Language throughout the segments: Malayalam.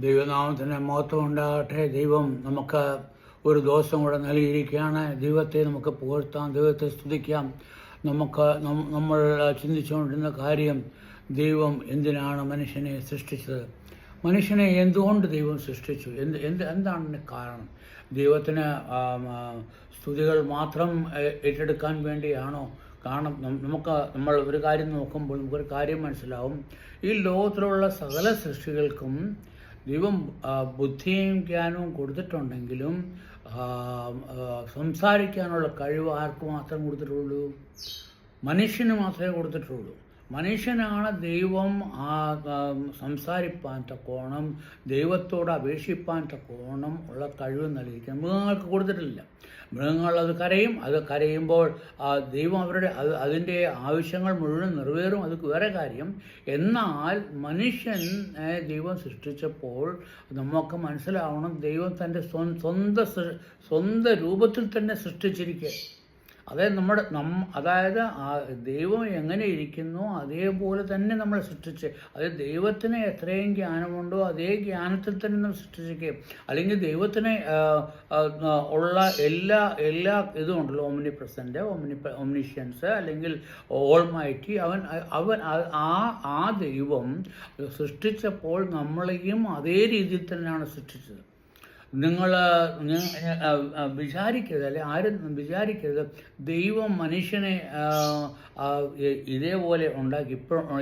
ദൈവനാമത്തിന് മഹത്വം ഉണ്ടാകട്ടെ. ദൈവം നമുക്ക് ഒരു ദിവസം കൂടെ നൽകിയിരിക്കുകയാണ്. ദൈവത്തെ നമുക്ക് പുകഴ്ത്താം, ദൈവത്തെ സ്തുതിക്കാം. നമ്മൾ ചിന്തിച്ചുകൊണ്ടിരുന്ന കാര്യം, ദൈവം എന്തിനാണ് മനുഷ്യനെ സൃഷ്ടിച്ചത്, മനുഷ്യനെ എന്തുകൊണ്ട് ദൈവം സൃഷ്ടിച്ചു, എന്താണ് അതിൻ്റെ കാരണം? ദൈവത്തിന് സ്തുതികൾ മാത്രം ഏറ്റെടുക്കാൻ വേണ്ടിയാണോ? കാരണം നമ്മൾ ഒരു കാര്യം നോക്കുമ്പോൾ നമുക്കൊരു കാര്യം മനസ്സിലാവും. ഈ ലോകത്തിലുള്ള സകല സൃഷ്ടികൾക്കും ദൈവം ബുദ്ധിയും ജ്ഞാനവും കൊടുത്തിട്ടുണ്ടെങ്കിലും സംസാരിക്കാനുള്ള കഴിവ് ആർക്ക് മാത്രം കൊടുത്തിട്ടുള്ളൂ? മനുഷ്യന് മാത്രമേ കൊടുത്തിട്ടുള്ളൂ. മനുഷ്യനാണ് ദൈവം സംസാരിപ്പാൻ തക്കോണം, ദൈവത്തോട് അപേക്ഷിപ്പാൻ തക്കോണം ഉള്ള കഴിവ് നൽകിയിരിക്കുന്നത്. മൃഗങ്ങൾക്ക് കൊടുത്തിട്ടില്ല. മൃഗങ്ങൾ അത് കരയുമ്പോൾ ദൈവം അതിൻ്റെ ആവശ്യങ്ങൾ മുഴുവൻ നിറവേറും, അത് വേറെ കാര്യം. എന്നാൽ മനുഷ്യനെ ദൈവം സൃഷ്ടിച്ചപ്പോൾ നമുക്ക് മനസ്സിലാവണം, ദൈവം തൻ്റെ സ്വന്തം രൂപത്തിൽ തന്നെ സൃഷ്ടിച്ചിരിക്കുക. അതായത് ദൈവം എങ്ങനെ ഇരിക്കുന്നു അതേപോലെ തന്നെ നമ്മളെ സൃഷ്ടിച്ച്, ദൈവത്തിന് എത്രയും ജ്ഞാനമുണ്ടോ അതേ ജ്ഞാനത്തിൽ തന്നെ നമ്മൾ സൃഷ്ടിച്ചിരിക്കുക. അല്ലെങ്കിൽ ദൈവത്തിന് ഉള്ള എല്ലാ ഇതും ഉണ്ടല്ലോ, ഓംനി പ്രസൻറ്റ്, ഓംനിഷ്യൻസ്, അല്ലെങ്കിൽ ഓൾമൈറ്റി. അവൻ ആ ദൈവം സൃഷ്ടിച്ചപ്പോൾ നമ്മളെയും അതേ രീതിയിൽ തന്നെയാണ് സൃഷ്ടിച്ചത്. നിങ്ങൾ വിചാരിക്കരുത്, അല്ലെ ആരും വിചാരിക്കരുത് ദൈവം മനുഷ്യനെ ഇതേപോലെ ഉണ്ടാക്കി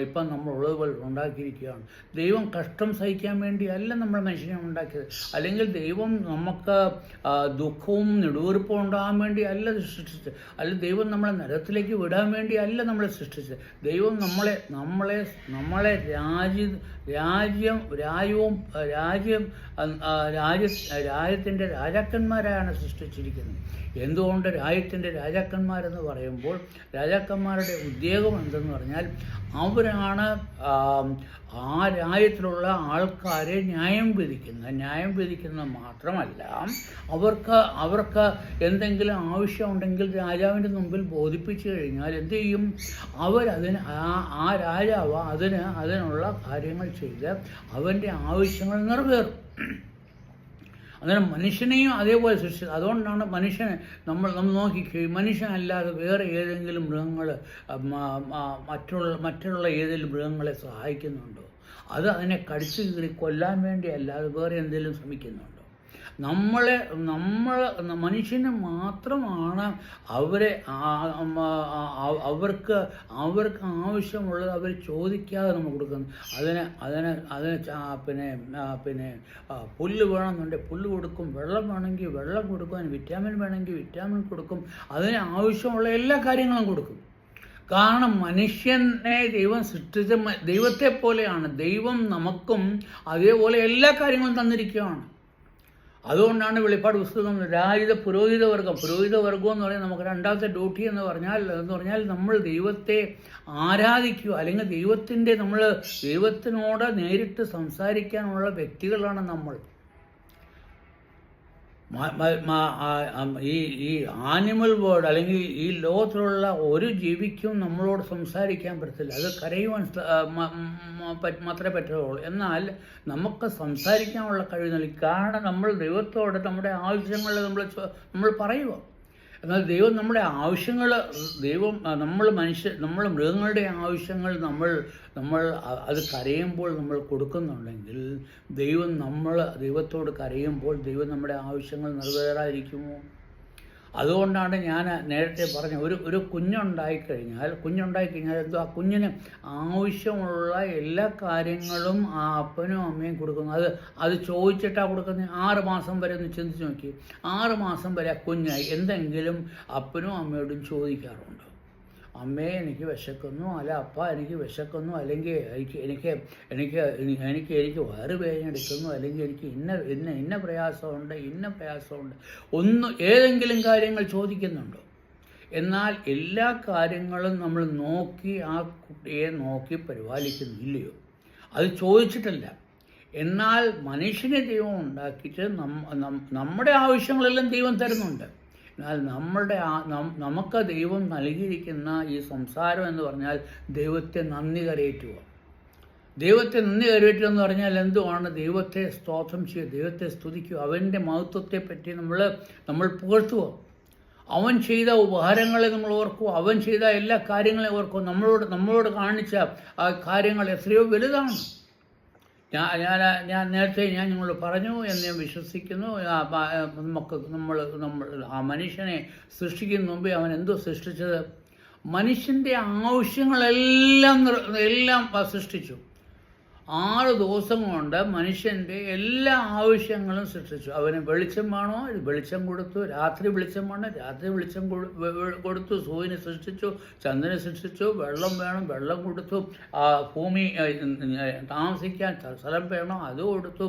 ഇപ്പം നമ്മളുള്ളതുപോലെ ഉണ്ടാക്കിയിരിക്കുകയാണ്. ദൈവം കഷ്ടം സഹിക്കാൻ വേണ്ടിയല്ല നമ്മൾ മനുഷ്യനെ ഉണ്ടാക്കിയത്. അല്ലെങ്കിൽ ദൈവം നമുക്ക് ദുഃഖവും നെടുവീർപ്പും ഉണ്ടാകാൻ വേണ്ടി അല്ല സൃഷ്ടിച്ചത്. അല്ലെങ്കിൽ ദൈവം നമ്മളെ നരകത്തിലേക്ക് വിടാൻ വേണ്ടി അല്ല നമ്മളെ സൃഷ്ടിച്ചത്. ദൈവം നമ്മളെ രാജ്യത്തിൻ്റെ രാജാക്കന്മാരായാണ് സൃഷ്ടിച്ചിരിക്കുന്നത്. എന്തുകൊണ്ട് രാജ്യത്തിൻ്റെ രാജാക്കന്മാരെന്ന് പറയുമ്പോൾ, രാജാക്കന്മാരുടെ ഉദ്യോഗം എന്തെന്ന് പറഞ്ഞാൽ അവരാണ് ആ രാജ്യത്തിലുള്ള ആൾക്കാരെ ന്യായം വിധിക്കുന്നത് മാത്രമല്ല, അവർക്ക് എന്തെങ്കിലും ആവശ്യമുണ്ടെങ്കിൽ രാജാവിൻ്റെ മുമ്പിൽ ബോധിപ്പിച്ചു കഴിഞ്ഞാൽ എന്ത് ചെയ്യും? ആ രാജാവ് അതിനുള്ള കാര്യങ്ങൾ ചെയ്ത് അവൻ്റെ ആവശ്യങ്ങൾ നിറവേറും. അങ്ങനെ മനുഷ്യനെയും അതേപോലെ സൃഷ്ടിച്ചത്. അതുകൊണ്ടാണ് മനുഷ്യനെ നമ്മൾ നോക്കിക്കഴിയും, മനുഷ്യനല്ലാതെ വേറെ ഏതെങ്കിലും മൃഗങ്ങൾ മറ്റുള്ള ഏതെങ്കിലും മൃഗങ്ങളെ സഹായിക്കുന്നുണ്ടോ? അതിനെ കടിച്ചു കീറി കൊല്ലാൻ വേണ്ടി അല്ലാതെ വേറെ എന്തെങ്കിലും ശ്രമിക്കുന്നുണ്ടോ? മനുഷ്യന് മാത്രമാണ് അവർക്ക് ആവശ്യമുള്ളത് അവർ ചോദിക്കാതെ നമ്മൾ കൊടുക്കുന്നത്. പിന്നെ പുല്ല് വേണമെന്നുണ്ടെങ്കിൽ പുല്ല് കൊടുക്കും, വെള്ളം വേണമെങ്കിൽ വെള്ളം കൊടുക്കും, അതിന് വിറ്റാമിൻ വേണമെങ്കിൽ വിറ്റാമിൻ കൊടുക്കും, അതിന് ആവശ്യമുള്ള എല്ലാ കാര്യങ്ങളും കൊടുക്കും. കാരണം മനുഷ്യനെ ദൈവം സൃഷ്ടിച്ച ദൈവത്തെ പോലെയാണ്. ദൈവം നമുക്കും അതേപോലെ എല്ലാ കാര്യങ്ങളും തന്നിരിക്കുകയാണ്. അതുകൊണ്ടാണ് വെളിപ്പാട് പുസ്തകം പുരോഹിത വർഗം എന്ന് പറഞ്ഞാൽ നമുക്ക് രണ്ടാമത്തെ ഡ്യൂട്ടി എന്ന് പറഞ്ഞാൽ നമ്മൾ ദൈവത്തെ ആരാധിക്കുക, അല്ലെങ്കിൽ ദൈവത്തിനോട് നേരിട്ട് സംസാരിക്കാനുള്ള വ്യക്തികളാണ് നമ്മൾ. ഈ ആനിമൽ വേൾഡ്, അല്ലെങ്കിൽ ഈ ലോകത്തിലുള്ള ഒരു ജീവിക്കും നമ്മളോട് സംസാരിക്കാൻ പറ്റത്തില്ല. അത് കരയുവാൻ മാത്രമേ പറ്റുള്ളൂ. എന്നാൽ നമുക്ക് സംസാരിക്കാനുള്ള കഴിവ് നൽകി. കാരണം നമ്മൾ ദൈവത്തോട് നമ്മുടെ ആവശ്യങ്ങൾ നമ്മൾ പറയുക. എന്നാൽ ദൈവം നമ്മുടെ ആവശ്യങ്ങൾ, നമ്മൾ മൃഗങ്ങളുടെ ആവശ്യങ്ങൾ നമ്മൾ അത് കരയുമ്പോൾ നമ്മൾ കൊടുക്കുന്നുണ്ടെങ്കിൽ, ദൈവത്തോട് കരയുമ്പോൾ ദൈവം നമ്മുടെ ആവശ്യങ്ങൾ നിറവേറാതിരിക്കുമോ? അതുകൊണ്ടാണ് ഞാൻ നേരത്തെ പറഞ്ഞ ഒരു കുഞ്ഞുണ്ടായിക്കഴിഞ്ഞാൽ എന്തോ ആ കുഞ്ഞിന് ആവശ്യമുള്ള എല്ലാ കാര്യങ്ങളും ആ അപ്പനും അമ്മയും കൊടുക്കുന്നു. അത് ചോദിച്ചിട്ടാണ് കൊടുക്കുന്നത്. 6 മാസം വരെ ഒന്ന് ചിന്തിച്ച് നോക്കി. 6 മാസം വരെ ആ കുഞ്ഞായി എന്തെങ്കിലും അപ്പനും അമ്മയോടും ചോദിക്കാറുണ്ട്. അമ്മേ എനിക്ക് വിശക്കുന്നു, അല്ല അപ്പ എനിക്ക് വിശക്കുന്നു, അല്ലെങ്കിൽ എനിക്ക് വയറുവേദന എടുക്കുന്നു, അല്ലെങ്കിൽ എനിക്ക് ഇന്ന പ്രയാസമുണ്ട്. ഏതെങ്കിലും കാര്യങ്ങൾ ചോദിക്കുന്നുണ്ടോ? എന്നാൽ എല്ലാ കാര്യങ്ങളും നമ്മൾ ആ കുട്ടിയെ നോക്കി പരിപാലിക്കുന്നില്ലയോ? അത് ചോദിച്ചിട്ടല്ല. എന്നാൽ മനുഷ്യനെ ദൈവം ഉണ്ടാക്കിയിട്ട് നമ്മുടെ ആവശ്യങ്ങളെല്ലാം ദൈവം തരുന്നുണ്ട്. എന്നാൽ നമുക്ക് ദൈവം നൽകിയിരിക്കുന്ന ഈ സംസാരം എന്ന് പറഞ്ഞാൽ ദൈവത്തെ നന്ദി കരയറ്റുക. ദൈവത്തെ നന്ദി കരുവറ്റുക എന്ന് പറഞ്ഞാൽ എന്തുവാണ്? ദൈവത്തെ സ്തോത്രം ചെയ്യുക, ദൈവത്തെ സ്തുതിക്കുക, അവൻ്റെ മഹത്വത്തെ പറ്റി നമ്മൾ പുകഴ്ത്തുക, അവൻ ചെയ്ത ഉപഹാരങ്ങളെ നമ്മൾ ഓർക്കുക, അവൻ ചെയ്ത എല്ലാ കാര്യങ്ങളെ ഓർക്കുക. നമ്മളോട് കാണിച്ച ആ കാര്യങ്ങൾ എത്രയോ വലുതാണ്. ഞാൻ നേരത്തെ നിങ്ങളോട് പറഞ്ഞു എന്ന് ഞാൻ വിശ്വസിക്കുന്നു. നമ്മൾ ആ മനുഷ്യനെ സൃഷ്ടിക്കുന്ന മുമ്പേ അവൻ എന്തോ സൃഷ്ടിച്ചത്? മനുഷ്യൻ്റെ ആവശ്യങ്ങളെല്ലാം സൃഷ്ടിച്ചു. 6 ദിവസം കൊണ്ട് മനുഷ്യൻ്റെ എല്ലാ ആവശ്യങ്ങളും സൃഷ്ടിച്ചു. അവന് വെളിച്ചം വേണോ, വെളിച്ചം കൊടുത്തു. രാത്രി വെളിച്ചം വേണം, രാത്രി വെളിച്ചം കൊടുത്തു. സൂര്യനെ സൃഷ്ടിച്ചു, ചന്ദ്രനെ സൃഷ്ടിച്ചു. വെള്ളം വേണം, വെള്ളം കൊടുത്തു. ഭൂമി താമസിക്കാൻ സ്ഥലം വേണം, അത് കൊടുത്തു.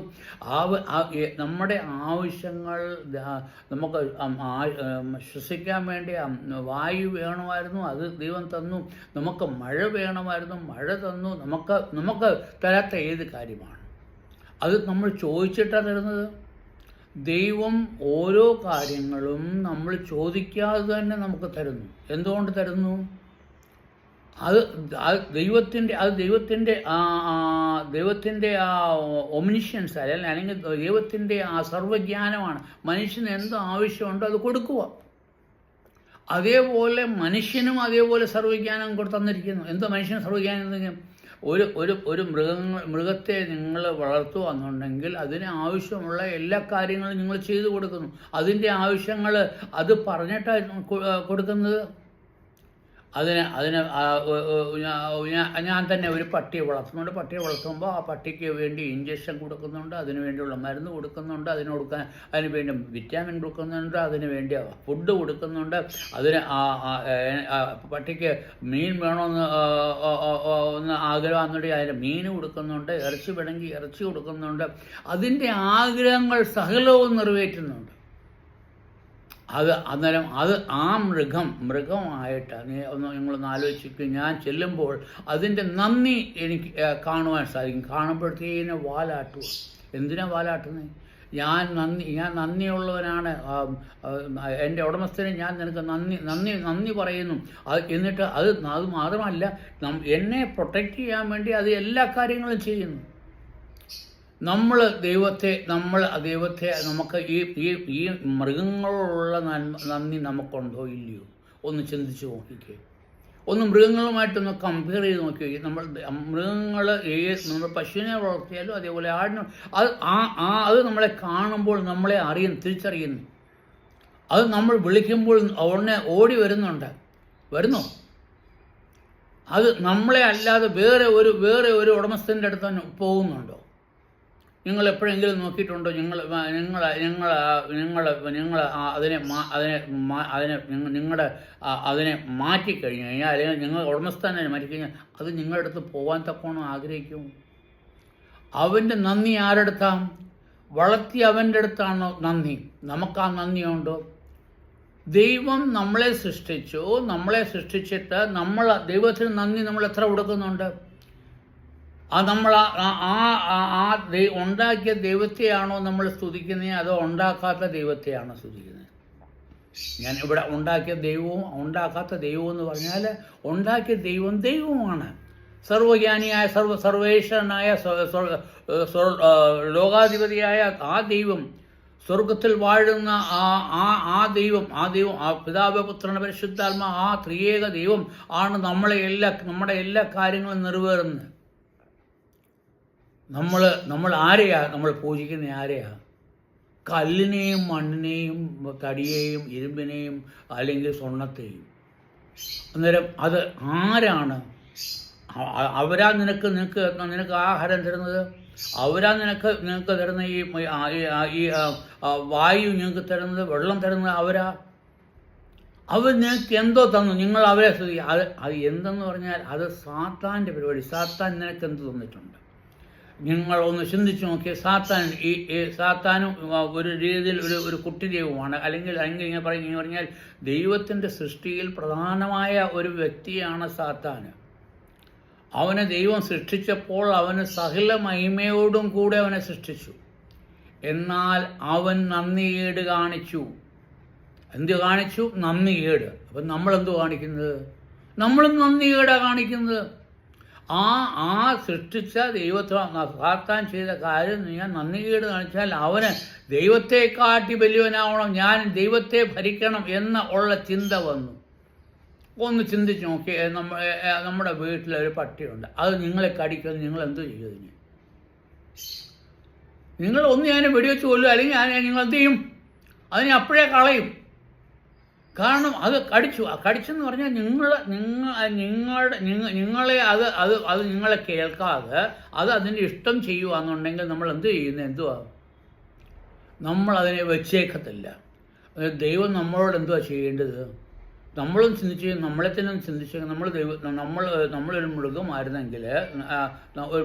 നമ്മുടെ ആവശ്യങ്ങൾ നമുക്ക് ശ്വസിക്കാൻ വേണ്ടി വായു വേണമായിരുന്നു, അത് ദൈവം തന്നു. നമുക്ക് മഴ വേണമായിരുന്നു, മഴ തന്നു. നമുക്ക് തരാത്ത ഏത് കാര്യമാണ്? അത് നമ്മൾ ചോദിച്ചിട്ടാണ് തരുന്നത്. ദൈവം ഓരോ കാര്യങ്ങളും നമ്മൾ ചോദിക്കാതെ തന്നെ നമുക്ക് തരുന്നു. എന്തുകൊണ്ട് തരുന്നു? ദൈവത്തിൻ്റെ ആ ഒമിനിഷ്യൻസ് അല്ലെങ്കിൽ ദൈവത്തിൻ്റെ ആ സർവ്വജ്ഞാനമാണ്. മനുഷ്യന് എന്ത് ആവശ്യമുണ്ടോ അത് കൊടുക്കുക. അതേപോലെ മനുഷ്യനും അതേപോലെ സർവ്വജ്ഞാനം തന്നിരിക്കുന്നു. എന്തോ മനുഷ്യന് സർവ്വജ്ഞാനം? ഒരു മൃഗത്തെ നിങ്ങൾ വളർത്തുകയെന്നുണ്ടെങ്കിൽ അതിന് ആവശ്യമുള്ള എല്ലാ കാര്യങ്ങളും നിങ്ങൾ ചെയ്തു കൊടുക്കുന്നു. അതിൻ്റെ ആവശ്യങ്ങൾ അത് പറഞ്ഞിട്ടാണ് കൊടുക്കുന്നത്. ഞാൻ തന്നെ ഒരു പട്ടിയെ വളർത്തുന്നുണ്ട്. പട്ടിയെ വളർത്തുമ്പോൾ ആ പട്ടിക്ക് വേണ്ടി ഇഞ്ചക്ഷൻ കൊടുക്കുന്നുണ്ട്, അതിന് വേണ്ടിയുള്ള മരുന്ന് കൊടുക്കുന്നുണ്ട്, അതിന് വേണ്ടി വിറ്റാമിൻ കൊടുക്കുന്നുണ്ട്, അതിന് വേണ്ടി ഫുഡ് കൊടുക്കുന്നുണ്ട്. പട്ടിക്ക് മീൻ വേണമെന്ന് ആഗ്രഹമാണെന്നുണ്ടെങ്കിൽ അതിന് മീൻ കൊടുക്കുന്നുണ്ട്, ഇറച്ചി വേണമെങ്കിൽ ഇറച്ചി കൊടുക്കുന്നുണ്ട്. അതിൻ്റെ ആഗ്രഹങ്ങൾ സകലവും നിറവേറ്റുന്നുണ്ട്. അന്നേരം ആ മൃഗമായിട്ട് നിങ്ങളൊന്ന് ആലോചിക്കുക. ഞാൻ ചെല്ലുമ്പോൾ അതിൻ്റെ നന്ദി എനിക്ക് കാണുവാൻ സാധിക്കും. കാണുമ്പോഴത്തേന് വാലാട്ടുക. എന്തിനാണ് വാലാട്ടുന്നത്? ഞാൻ നന്ദിയുള്ളവനാണ്, എൻ്റെ ഉടമസ്ഥനെ ഞാൻ നിനക്ക് നന്ദി പറയുന്നു. എന്നിട്ട് അത് മാത്രമല്ല, എന്നെ പ്രൊട്ടക്റ്റ് ചെയ്യാൻ വേണ്ടി അത് എല്ലാ കാര്യങ്ങളും ചെയ്യുന്നു. നമ്മൾ ദൈവത്തെ നമുക്ക് ഈ മൃഗങ്ങളോടുള്ള നന്ദി നമുക്കുണ്ടോ ഇല്ലയോ ഒന്ന് ചിന്തിച്ച് നോക്കിക്കേ. ഒന്ന് മൃഗങ്ങളുമായിട്ടൊന്ന് കമ്പയർ ചെയ്ത് നോക്കി. മൃഗങ്ങൾ നമ്മൾ പശുവിനെ വളർത്തിയാലും അതേപോലെ ആടിനെ അത് നമ്മളെ കാണുമ്പോൾ നമ്മളെ തിരിച്ചറിയുന്നു. അത് നമ്മൾ വിളിക്കുമ്പോൾ ഉടനെ ഓടി വരുന്നോ? അത് നമ്മളെ അല്ലാതെ വേറെ ഒരു ഉടമസ്ഥൻ്റെ അടുത്ത് തന്നെ പോകുന്നുണ്ടോ? നിങ്ങൾ എപ്പോഴെങ്കിലും നോക്കിയിട്ടുണ്ടോ? അതിനെ മാറ്റിക്കഴിഞ്ഞു കഴിഞ്ഞാൽ, അല്ലെങ്കിൽ നിങ്ങൾ ഉടമസ്ഥാനെ മാറ്റിക്കഴിഞ്ഞാൽ അത് നിങ്ങളുടെ അടുത്ത് പോകാൻ തക്കോണം ആഗ്രഹിക്കും. അവൻ്റെ നന്ദി ആരെടുത്താം? വളർത്തി അവൻ്റെ അടുത്താണോ നന്ദി? നമുക്ക് ആ നന്ദിയുണ്ടോ? ദൈവം നമ്മളെ സൃഷ്ടിച്ചിട്ട് ദൈവത്തിന് നന്ദി നമ്മൾ എത്ര കൊടുക്കുന്നുണ്ട്? നമ്മൾ ഉണ്ടാക്കിയ ദൈവത്തെയാണോ നമ്മൾ സ്തുതിക്കുന്നത്, അതോ ഉണ്ടാക്കാത്ത ദൈവത്തെയാണോ സ്തുതിക്കുന്നത്? ഞാൻ ഇവിടെ ഉണ്ടാക്കിയ ദൈവവും ഉണ്ടാക്കാത്ത ദൈവവും എന്ന് പറഞ്ഞാൽ, ഉണ്ടാക്കിയ ദൈവമാണ്. സർവജ്ഞാനിയായ സർവേശ്വരനായ ലോകാധിപതിയായ ആ ദൈവം, സ്വർഗത്തിൽ വാഴുന്ന ആ ദൈവം പിതാവ് പുത്രൻ പരിശുദ്ധാത്മ ആ ത്രിയേക ദൈവം ആണ് നമ്മുടെ എല്ലാ കാര്യങ്ങളും നിറവേറുന്നത്. നമ്മൾ നമ്മൾ പൂജിക്കുന്ന ആരെയാ? കല്ലിനെയും മണ്ണിനെയും തടിയെയും ഇരുമ്പിനെയും അല്ലെങ്കിൽ സ്വർണത്തെയും. അന്നേരം അത് ആരാണ്? അവരാ നിനക്ക് ആഹാരം തരുന്നത്? അവരാ നിനക്ക് തരുന്ന ഈ വായു നിങ്ങൾക്ക് തരുന്നത്, വെള്ളം തരുന്നത് അവരാ? അവർ നിനക്ക് എന്തോ തന്നു, നിങ്ങൾ അവരെ സ്തുതി. അത് എന്തെന്ന് പറഞ്ഞാൽ അത് സാത്താൻ്റെ പരിപാടി. സാത്താൻ നിനക്ക് എന്ത് തന്നിട്ടുണ്ട്? നിങ്ങളൊന്ന് ചിന്തിച്ചു നോക്കിയ സാത്താനും ഒരു രീതിയിൽ ഒരു കുട്ടി ദൈവമാണ്. അല്ലെങ്കിൽ ഇങ്ങനെ പറഞ്ഞാൽ ദൈവത്തിൻ്റെ സൃഷ്ടിയിൽ പ്രധാനമായ ഒരു വ്യക്തിയാണ് സാത്താന്. അവനെ ദൈവം സൃഷ്ടിച്ചപ്പോൾ അവന് സകല മഹിമയോടും കൂടെ അവനെ സൃഷ്ടിച്ചു. എന്നാൽ അവൻ നന്ദികേട് കാണിച്ചു. എന്ത് കാണിച്ചു? നന്ദികേട്. അപ്പം നമ്മളെന്തു കാണിക്കുന്നത്? നമ്മളും നന്ദികേടാണ് കാണിക്കുന്നത്. ആ സൃഷ്ടിച്ച ദൈവത്തോട് സാത്താൻ ചെയ്ത കാര്യം ഞാൻ നന്ദികേട് കാണിച്ചാൽ അവന് ദൈവത്തെക്കാട്ടി വലിയവനാവണം, ഞാൻ ദൈവത്തെ ഭരിക്കണം എന്ന ഉള്ള ചിന്ത വന്നു. ഒന്ന് ചിന്തിച്ച് നോക്കി, നമ്മുടെ വീട്ടിലൊരു പട്ടിയുണ്ട്, അത് നിങ്ങളെ കടിക്കുന്നത് നിങ്ങൾ എന്ത് ചെയ്യും? അതിന് നിങ്ങൾ ഒന്ന് ഞാൻ വെടിവെച്ച് കൊല്ലും, അല്ലെങ്കിൽ നിങ്ങൾ എന്ത് ചെയ്യും? അതിനെ അപ്പോഴേ കളയും. കാരണം അത് കടിച്ചെന്ന് പറഞ്ഞാൽ നിങ്ങളെ അത് നിങ്ങളെ കേൾക്കാതെ അത് അതിൻ്റെ ഇഷ്ടം ചെയ്യുകയെന്നുണ്ടെങ്കിൽ നമ്മൾ എന്ത് ചെയ്യുന്നത്? എന്തുവാ? നമ്മളതിനെ വെച്ചേക്കത്തില്ല. ദൈവം നമ്മളോട് എന്തുവാ ചെയ്യേണ്ടത്? നമ്മളും ചിന്തിച്ച് നമ്മളെ തന്നെ ചിന്തിച്ച് നമ്മളൊരു മൃഗമായിരുന്നെങ്കിൽ, ഒരു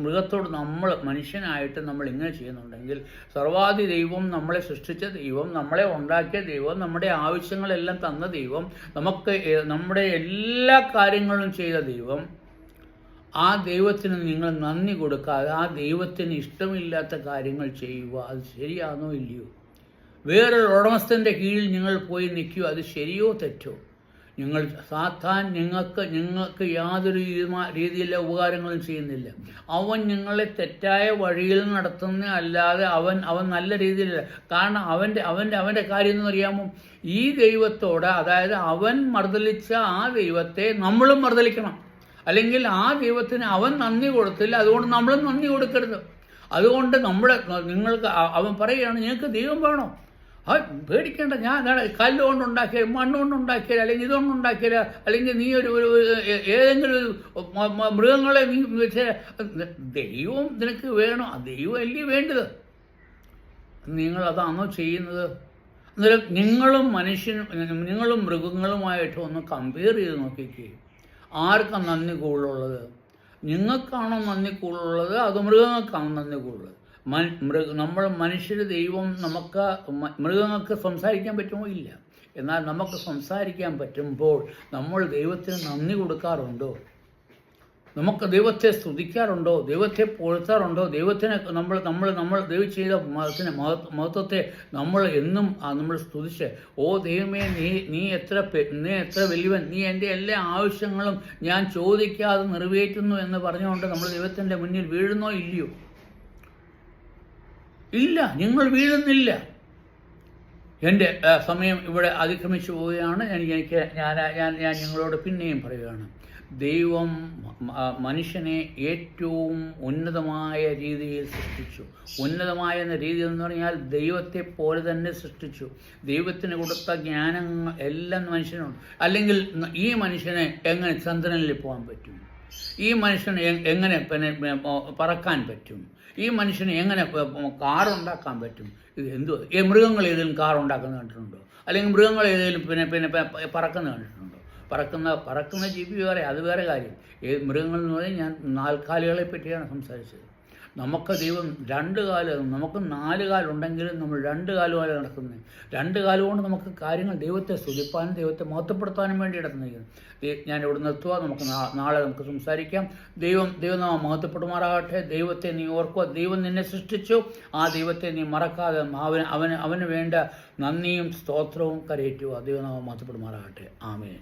മൃഗത്തോട് നമ്മൾ മനുഷ്യനായിട്ട് നമ്മൾ ഇങ്ങനെ ചെയ്യുന്നുണ്ടെങ്കിൽ, സർവ്വാധി ദൈവം നമ്മളെ സൃഷ്ടിച്ച ദൈവം, നമ്മളെ ഉണ്ടാക്കിയ ദൈവം, നമ്മുടെ ആവശ്യങ്ങളെല്ലാം തന്ന ദൈവം, നമുക്ക് നമ്മുടെ എല്ലാ കാര്യങ്ങളും ചെയ്ത ദൈവം, ആ ദൈവത്തിന് നിങ്ങൾ നന്ദി കൊടുക്കാതെ ആ ദൈവത്തിന് ഇഷ്ടമില്ലാത്ത കാര്യങ്ങൾ ചെയ്യുക, അത് ശരിയാണോ ഇല്ലയോ? വേറൊരു ഉടമസ്ഥൻ്റെ കീഴിൽ നിങ്ങൾ പോയി നിൽക്കുക, അത് ശരിയോ തെറ്റോ? സാത്താൻ നിങ്ങൾക്ക് യാതൊരു രീതിയിലുള്ള ഉപകാരങ്ങളും ചെയ്യുന്നില്ല. അവൻ നിങ്ങളെ തെറ്റായ വഴിയിൽ നടത്തുന്ന അല്ലാതെ അവൻ നല്ല രീതിയിലല്ല. കാരണം അവൻ്റെ കാര്യം എന്ന് അറിയാമോ? ഈ ദൈവത്തോട്, അതായത് അവൻ മർദ്ദലിച്ച ആ ദൈവത്തെ നമ്മളും മർദ്ദലിക്കണം. അല്ലെങ്കിൽ ആ ദൈവത്തിന് അവൻ നന്ദി കൊടുത്തില്ല, അതുകൊണ്ട് നമ്മളും നന്ദി കൊടുക്കരുത്. അതുകൊണ്ട് നിങ്ങൾക്ക് അവൻ പറയുകയാണ്, നിങ്ങൾക്ക് ദൈവം വേണോ? പേടിക്കേണ്ട, ഞാൻ കല്ലുകൊണ്ടുണ്ടാക്കിയാൽ, മണ്ണുകൊണ്ടുണ്ടാക്കിയാൽ, അല്ലെങ്കിൽ ഇതുകൊണ്ടുണ്ടാക്കിയാൽ, അല്ലെങ്കിൽ നീ ഏതെങ്കിലും ഒരു മൃഗങ്ങളെ നീ വെച്ച് ദൈവം നിനക്ക് വേണോ? ദൈവം അല്ലേ വേണ്ടത്? നിങ്ങളതാണോ ചെയ്യുന്നത്? അന്നേരം നിങ്ങളും മൃഗങ്ങളുമായിട്ട് ഒന്ന് കമ്പയർ ചെയ്ത് നോക്കിക്കേ. ആർക്കാണ് നന്ദി കൂടുതലുള്ളത്? നിങ്ങൾക്കാണോ നന്ദി കൂടുതലുള്ളത്, അത് മൃഗങ്ങൾക്കാണോ നന്ദി കൂടുതലുള്ളത്? നമ്മൾ മനുഷ്യർ, ദൈവം മൃഗങ്ങൾക്ക് സംസാരിക്കാൻ പറ്റുമോ? ഇല്ല. എന്നാൽ നമുക്ക് സംസാരിക്കാൻ പറ്റുമ്പോൾ നമ്മൾ ദൈവത്തിന് നന്ദി കൊടുക്കാറുണ്ടോ? നമുക്ക് ദൈവത്തെ സ്തുതിക്കാറുണ്ടോ? ദൈവത്തെ പുകഴ്ത്താറുണ്ടോ? ദൈവത്തിനെ നമ്മൾ ദൈവം ചെയ്ത മഹത്വത്തെ നമ്മൾ എന്നും നമ്മൾ സ്തുതിച്ച്, ഓ ദൈവമേ, നീ എത്ര വലിയവൻ, നീ എൻ്റെ എല്ലാ ആവശ്യങ്ങളും ഞാൻ ചോദിക്കാതെ നിറവേറ്റുന്നു എന്ന് പറഞ്ഞുകൊണ്ട് നമ്മൾ ദൈവത്തിൻ്റെ മുന്നിൽ വീഴുന്നോ ഇല്ലയോ? ഇല്ല, നിങ്ങൾ വീഴുന്നില്ല. എൻ്റെ സമയം ഇവിടെ അതിക്രമിച്ചു പോവുകയാണ്. ഞാൻ നിങ്ങളോട് പിന്നെയും പറയുകയാണ്, ദൈവം മനുഷ്യനെ ഏറ്റവും ഉന്നതമായ രീതിയിൽ സൃഷ്ടിച്ചു. ഉന്നതമായ രീതി എന്ന് പറഞ്ഞാൽ ദൈവത്തെ പോലെ തന്നെ സൃഷ്ടിച്ചു. ദൈവത്തിന് കൊടുത്ത ജ്ഞാനങ്ങൾ എല്ലാം മനുഷ്യനുണ്ട്. അല്ലെങ്കിൽ ഈ മനുഷ്യനെ എങ്ങനെ ചന്ദ്രനിൽ പോകാൻ പറ്റും? ഈ മനുഷ്യന് എങ്ങനെ പറക്കാൻ പറ്റും? ഈ മനുഷ്യന് എങ്ങനെ കാറുണ്ടാക്കാൻ പറ്റും? ഇത് എന്തുവാ? മൃഗങ്ങൾ ഏതെങ്കിലും കാറുണ്ടാക്കുന്നത് കണ്ടിട്ടുണ്ടോ? അല്ലെങ്കിൽ മൃഗങ്ങൾ ഏതെങ്കിലും പറക്കുന്നത് കണ്ടിട്ടുണ്ടോ? പറക്കുന്ന ജീവി വേറെ, അത് വേറെ കാര്യം. മൃഗങ്ങൾ എന്ന് പറഞ്ഞാൽ ഞാൻ 4 കാലുകളെ പറ്റിയാണ് സംസാരിച്ചത്. നമുക്ക് ദൈവം 2 കാല്, നമുക്ക് 4 കാലുണ്ടെങ്കിലും നമ്മൾ 2 കാലുമായി നടക്കുന്നത്. 2 കാലുകൊണ്ട് നമുക്ക് കാര്യങ്ങൾ ദൈവത്തെ സ്തുതിപ്പാനും ദൈവത്തെ മഹത്വപ്പെടുത്താനും വേണ്ടി നടത്തുന്നത്. ഞാൻ ഇവിടെ നിർത്തുക. നമുക്ക് നാളെ നമുക്ക് സംസാരിക്കാം. ദൈവം നാം മഹത്വപ്പെടുമാറാകട്ടെ. ദൈവത്തെ നീ ഓർക്കുക. ദൈവം നിന്നെ സൃഷ്ടിച്ചു. ആ ദൈവത്തെ നീ മറക്കാതെ അവന് വേണ്ട നന്ദിയും സ്തോത്രവും കരയറ്റുക. ദൈവം നാം മഹത്വപ്പെടുമാറാകട്ടെ. ആമേൻ.